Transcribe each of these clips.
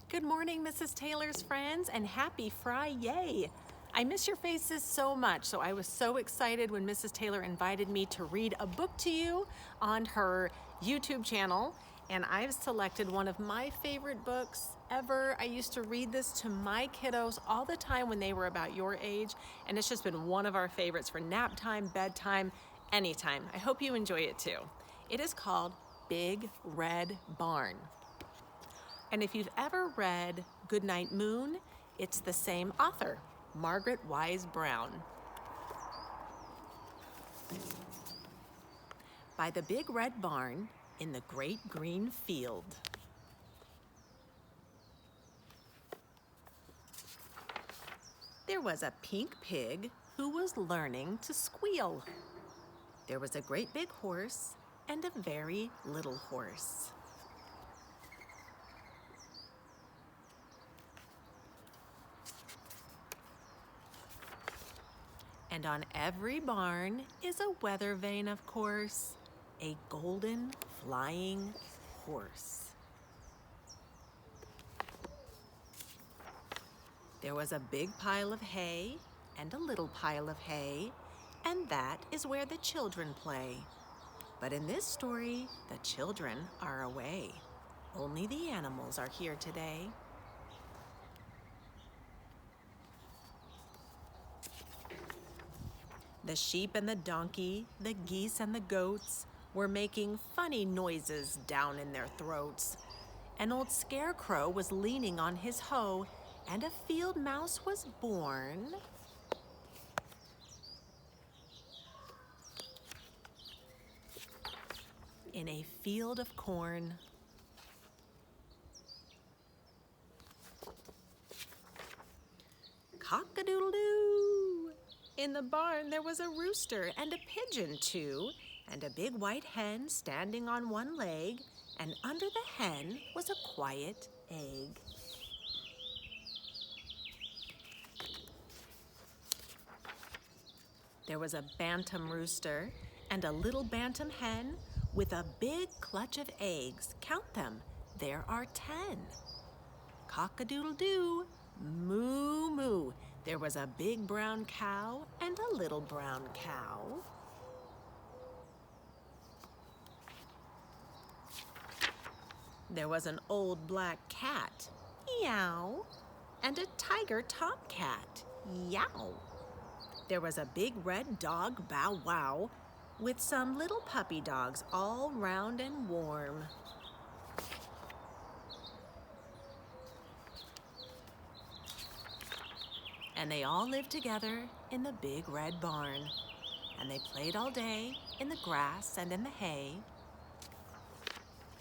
Good morning, Mrs. Taylor's friends, and happy Friday! I miss your faces so much, so I was so excited when Mrs. Taylor invited me to read a book to you on her YouTube channel, and I've selected one of my favorite books ever. I used to read this to my kiddos all the time when they were about your age, and it's just been one of our favorites for nap time, bedtime, anytime. I hope you enjoy it too. It is called Big Red Barn. And if you've ever read Goodnight Moon, it's the same author, Margaret Wise Brown. By the big red barn in the great green field. There was a pink pig who was learning to squeal. There was a great big horse and a very little horse. And on every barn is a weather vane, of course, a golden flying horse. There was a big pile of hay and a little pile of hay, and that is where the children play. But in this story, the children are away. Only the animals are here today. The sheep and the donkey, the geese and the goats were making funny noises down in their throats. An old scarecrow was leaning on his hoe, and a field mouse was born. In a field of corn. Cock-a-doodle-doo! In the barn there was a rooster and a pigeon too, and a big white hen standing on one leg, and under the hen was a quiet egg. There was a bantam rooster and a little bantam hen with a big clutch of eggs. Count them, there are 10. Cock-a-doodle-doo, moo moo. There was a big brown cow and a little brown cow. There was an old black cat, meow, and a tiger tomcat, yow. There was a big red dog, bow wow, with some little puppy dogs all round and warm. And they all lived together in the big red barn. And they played all day in the grass and in the hay.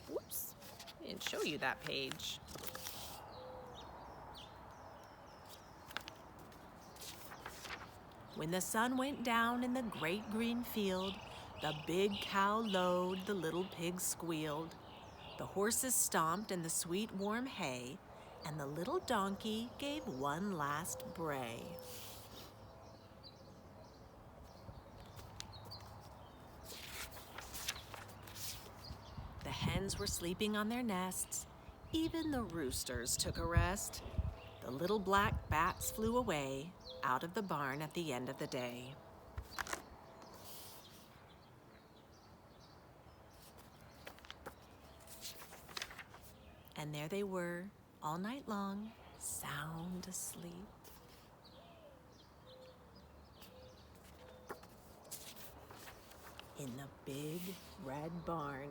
Whoops, I didn't show you that page. When the sun went down in the great green field, the big cow lowed, the little pigs squealed. The horses stomped in the sweet warm hay, and the little donkey gave one last bray. The hens were sleeping on their nests. Even the roosters took a rest. The little black bats flew away out of the barn at the end of the day. And there they were, all night long, sound asleep. In the big red barn.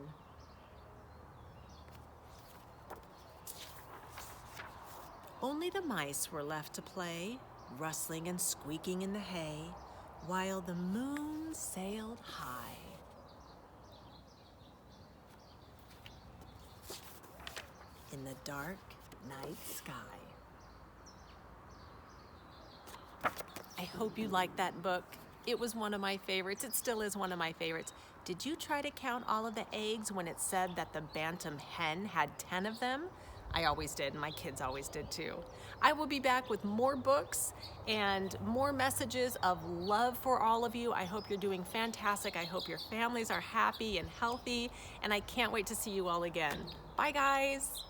Only the mice were left to play, rustling and squeaking in the hay, while the moon sailed high. In the dark night sky. I hope you liked that book. It was one of my favorites. It still is one of my favorites. Did you try to count all of the eggs when it said that the bantam hen had 10 of them? I always did, and my kids always did too. I will be back with more books and more messages of love for all of you. I hope you're doing fantastic. I hope your families are happy and healthy, and I can't wait to see you all again. Bye, guys.